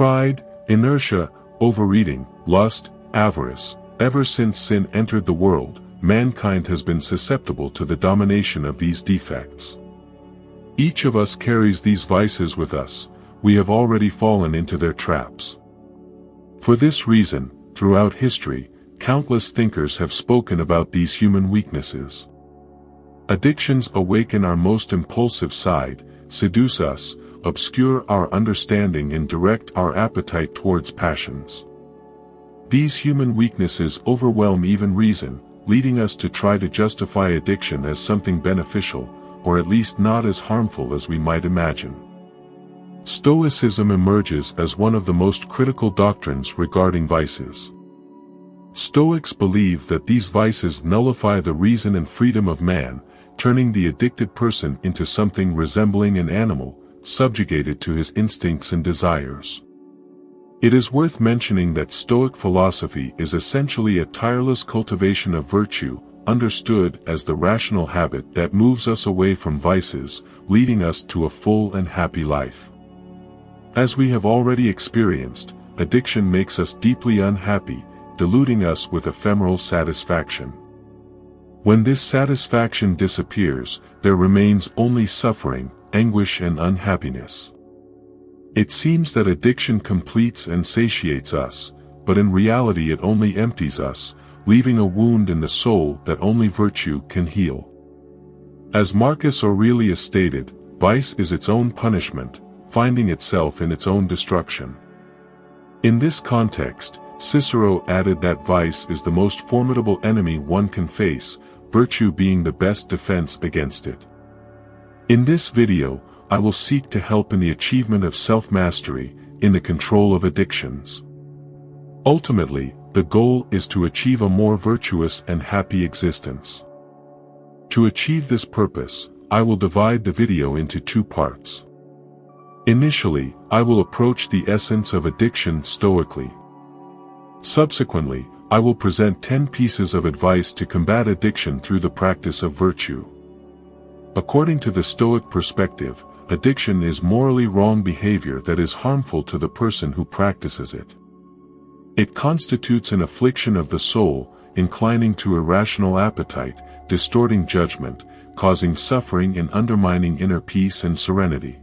Pride, inertia, overeating, lust, avarice. Ever since sin entered the world, mankind has been susceptible to the domination of these defects. Each of us carries these vices with us. We have already fallen into their traps. For this reason, throughout history, countless thinkers have spoken about these human weaknesses. Addictions awaken our most impulsive side, seduce us, obscure our understanding and direct our appetite towards passions. These human weaknesses overwhelm even reason, leading us to try to justify addiction as something beneficial, or at least not as harmful as we might imagine. Stoicism emerges as one of the most critical doctrines regarding vices. Stoics believe that these vices nullify the reason and freedom of man, turning the addicted person into something resembling an animal, subjugated to his instincts and desires. It is worth mentioning that Stoic philosophy is essentially a tireless cultivation of virtue, understood as the rational habit that moves us away from vices, leading us to a full and happy life. As we have already experienced, addiction makes us deeply unhappy, deluding us with ephemeral satisfaction. When this satisfaction disappears, there remains only suffering, anguish and unhappiness. It seems that addiction completes and satiates us, but in reality it only empties us, leaving a wound in the soul that only virtue can heal. As Marcus Aurelius stated, vice is its own punishment, finding itself in its own destruction. In this context, Cicero added that vice is the most formidable enemy one can face, virtue being the best defense against it. In this video, I will seek to help in the achievement of self-mastery, in the control of addictions. Ultimately, the goal is to achieve a more virtuous and happy existence. To achieve this purpose, I will divide the video into two parts. Initially, I will approach the essence of addiction stoically. Subsequently, I will present 10 pieces of advice to combat addiction through the practice of virtue. According to the Stoic perspective, addiction is morally wrong behavior that is harmful to the person who practices it. It constitutes an affliction of the soul, inclining to irrational appetite, distorting judgment, causing suffering and undermining inner peace and serenity.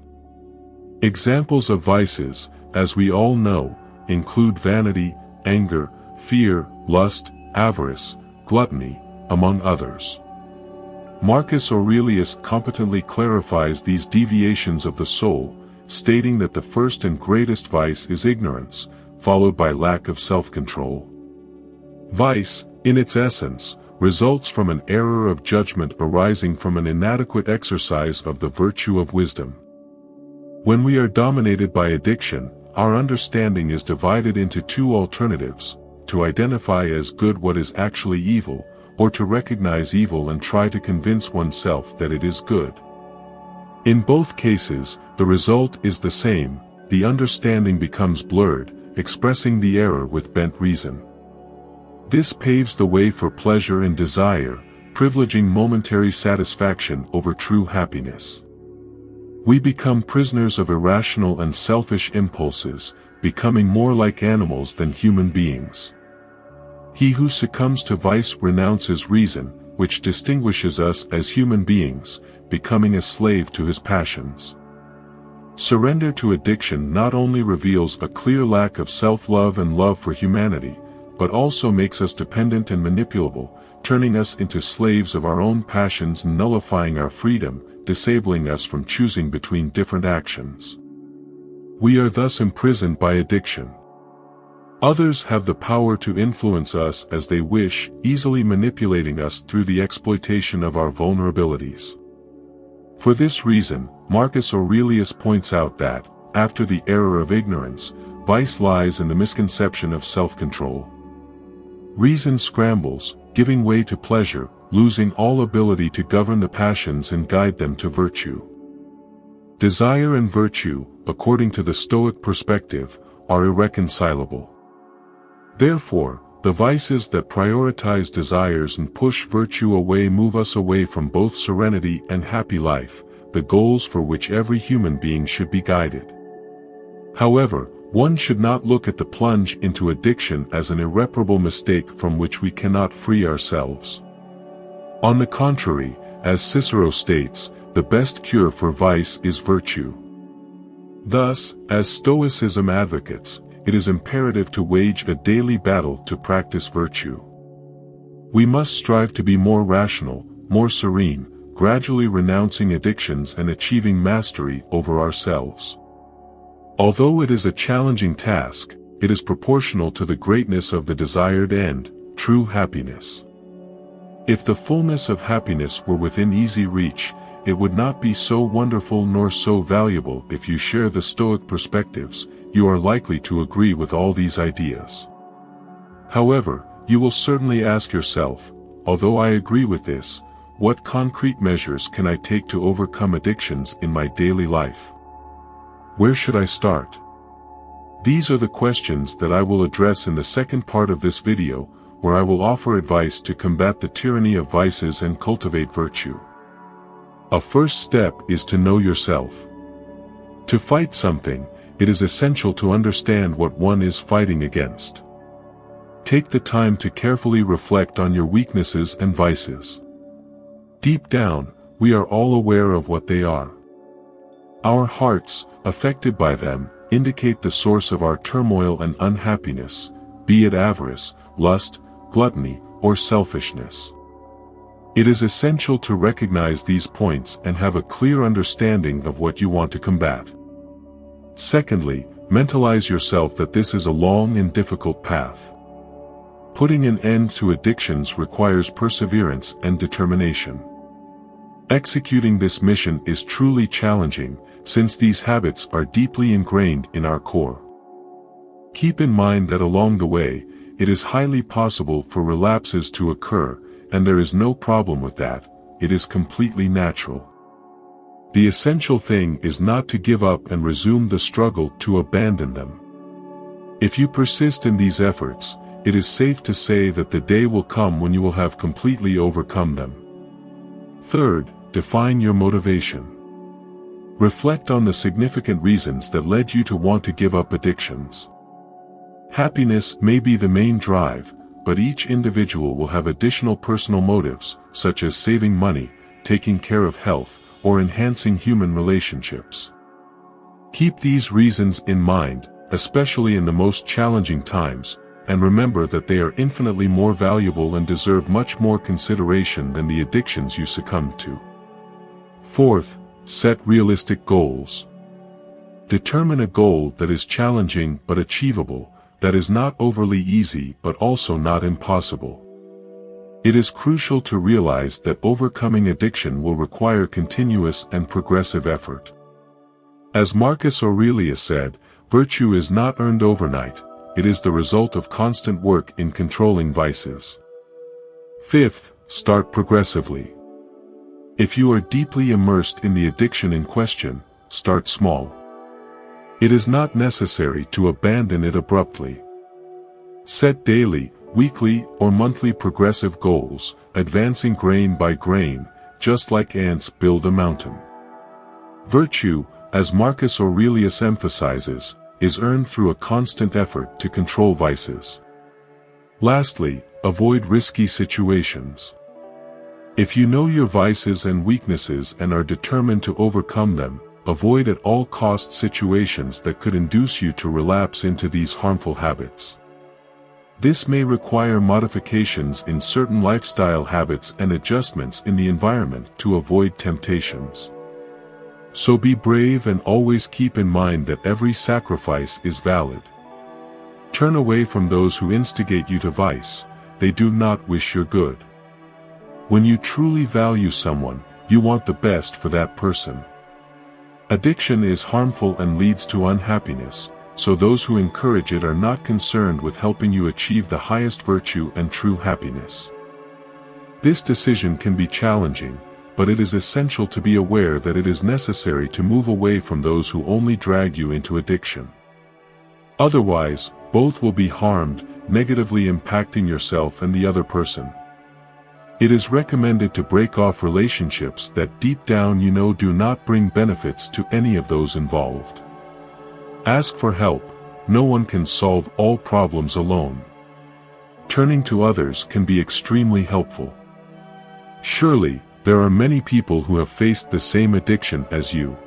Examples of vices, as we all know, include vanity, anger, fear, lust, avarice, gluttony, among others. Marcus Aurelius competently clarifies these deviations of the soul, stating that the first and greatest vice is ignorance, followed by lack of self-control. Vice, in its essence, results from an error of judgment arising from an inadequate exercise of the virtue of wisdom. When we are dominated by addiction, our understanding is divided into two alternatives: to identify as good what is actually evil, or to recognize evil and try to convince oneself that it is good. In both cases, the result is the same: the understanding becomes blurred, expressing the error with bent reason. This paves the way for pleasure and desire, privileging momentary satisfaction over true happiness. We become prisoners of irrational and selfish impulses, becoming more like animals than human beings. He who succumbs to vice renounces reason, which distinguishes us as human beings, becoming a slave to his passions. Surrender to addiction not only reveals a clear lack of self-love and love for humanity, but also makes us dependent and manipulable, turning us into slaves of our own passions and nullifying our freedom, disabling us from choosing between different actions. We are thus imprisoned by addiction. Others have the power to influence us as they wish, easily manipulating us through the exploitation of our vulnerabilities. For this reason, Marcus Aurelius points out that, after the error of ignorance, vice lies in the misconception of self-control. Reason scrambles, giving way to pleasure, losing all ability to govern the passions and guide them to virtue. Desire and virtue, according to the Stoic perspective, are irreconcilable. Therefore, the vices that prioritize desires and push virtue away move us away from both serenity and happy life, the goals for which every human being should be guided. However, One should not look at the plunge into addiction as an irreparable mistake from which we cannot free ourselves. On the contrary, as Cicero states, the best cure for vice is virtue. Thus, as Stoicism advocates, it is imperative to wage a daily battle to practice virtue. We must strive to be more rational, more serene, gradually renouncing addictions and achieving mastery over ourselves. Although it is a challenging task, it is proportional to the greatness of the desired end, true happiness. If the fullness of happiness were within easy reach, it would not be so wonderful nor so valuable. If you share the Stoic perspectives, you are likely to agree with all these ideas. However, you will certainly ask yourself, although I agree with this, what concrete measures can I take to overcome addictions in my daily life? Where should I start? These are the questions that I will address in the second part of this video, where I will offer advice to combat the tyranny of vices and cultivate virtue. A first step is to know yourself. To fight something, it is essential to understand what one is fighting against. Take the time to carefully reflect on your weaknesses and vices. Deep down, we are all aware of what they are. Our hearts, affected by them, indicate the source of our turmoil and unhappiness, be it avarice, lust, gluttony, or selfishness. It is essential to recognize these points and have a clear understanding of what you want to combat. Secondly, mentalize yourself that this is a long and difficult path. Putting an end to addictions requires perseverance and determination. Executing this mission is truly challenging, since these habits are deeply ingrained in our core. Keep in mind that along the way, it is highly possible for relapses to occur, and there is no problem with that. It is completely natural. The essential thing is not to give up and resume the struggle to abandon them. If you persist in these efforts, it is safe to say that the day will come when you will have completely overcome them. Third, define your motivation. Reflect on the significant reasons that led you to want to give up addictions. Happiness may be the main drive, but each individual will have additional personal motives, such as saving money, taking care of health, or enhancing human relationships. Keep these reasons in mind, especially in the most challenging times, and remember that they are infinitely more valuable and deserve much more consideration than the addictions you succumb to. Fourth, set realistic goals. Determine a goal that is challenging but achievable, that is not overly easy but also not impossible. It is crucial to realize that overcoming addiction will require continuous and progressive effort. As Marcus Aurelius said, virtue is not earned overnight, it is the result of constant work in controlling vices. Fifth, start progressively. If you are deeply immersed in the addiction in question, start small. It is not necessary to abandon it abruptly. Set daily, weekly, or monthly progressive goals, advancing grain by grain, just like ants build a mountain. Virtue, as Marcus Aurelius emphasizes, is earned through a constant effort to control vices. Lastly, avoid risky situations. If you know your vices and weaknesses and are determined to overcome them, avoid at all costs situations that could induce you to relapse into these harmful habits. This may require modifications in certain lifestyle habits and adjustments in the environment to avoid temptations. So be brave and always keep in mind that every sacrifice is valid. Turn away from those who instigate you to vice, they do not wish your good. When you truly value someone, you want the best for that person. Addiction is harmful and leads to unhappiness, so those who encourage it are not concerned with helping you achieve the highest virtue and true happiness. This decision can be challenging, but it is essential to be aware that it is necessary to move away from those who only drag you into addiction. Otherwise, both will be harmed, negatively impacting yourself and the other person. It is recommended to break off relationships that deep down you know do not bring benefits to any of those involved. Ask for help, no one can solve all problems alone. Turning to others can be extremely helpful. Surely, there are many people who have faced the same addiction as you.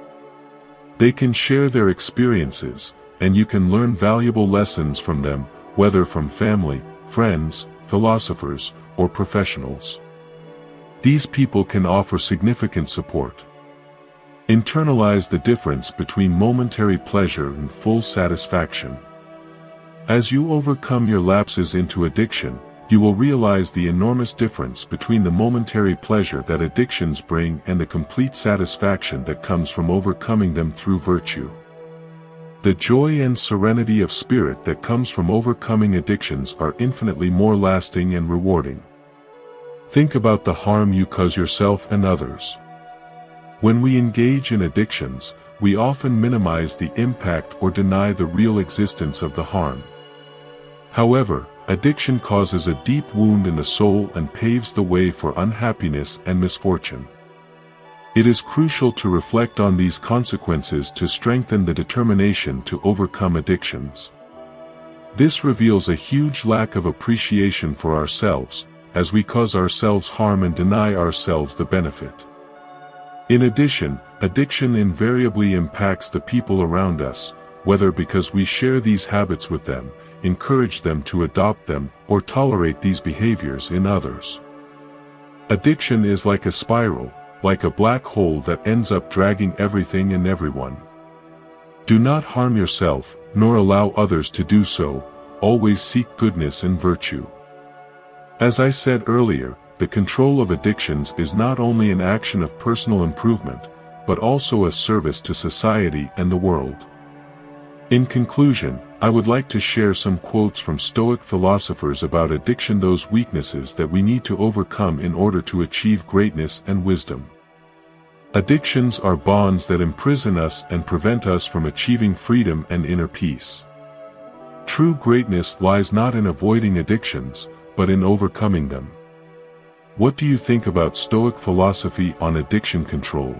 They can share their experiences, and you can learn valuable lessons from them, whether from family, friends, philosophers, or professionals. These people can offer significant support. Internalize the difference between momentary pleasure and full satisfaction. As you overcome your lapses into addiction, you will realize the enormous difference between the momentary pleasure that addictions bring and the complete satisfaction that comes from overcoming them through virtue. The joy and serenity of spirit that comes from overcoming addictions are infinitely more lasting and rewarding. Think about the harm you cause yourself and others. When we engage in addictions, we often minimize the impact or deny the real existence of the harm. However, addiction causes a deep wound in the soul and paves the way for unhappiness and misfortune. It is crucial to reflect on these consequences to strengthen the determination to overcome addictions. This reveals a huge lack of appreciation for ourselves, as we cause ourselves harm and deny ourselves the benefit. In addition, addiction invariably impacts the people around us, whether because we share these habits with them, encourage them to adopt them, or tolerate these behaviors in others. Addiction is like a spiral, like a black hole that ends up dragging everything and everyone. Do not harm yourself, nor allow others to do so. Always seek goodness and virtue. As I said earlier, the control of addictions is not only an action of personal improvement, but also a service to society and the world. In conclusion, I would like to share some quotes from Stoic philosophers about addiction, those weaknesses that we need to overcome in order to achieve greatness and wisdom. Addictions are bonds that imprison us and prevent us from achieving freedom and inner peace. True greatness lies not in avoiding addictions, but in overcoming them. What do you think about Stoic philosophy on addiction control?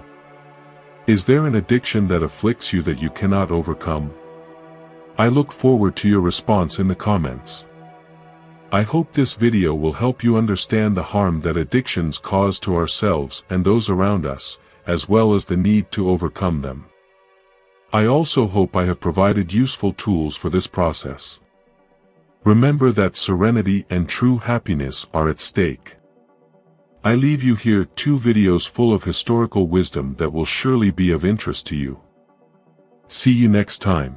Is there an addiction that afflicts you that you cannot overcome? I look forward to your response in the comments. I hope this video will help you understand the harm that addictions cause to ourselves and those around us, as well as the need to overcome them. I also hope I have provided useful tools for this process. Remember that serenity and true happiness are at stake. I leave you here 2 videos full of historical wisdom that will surely be of interest to you. See you next time.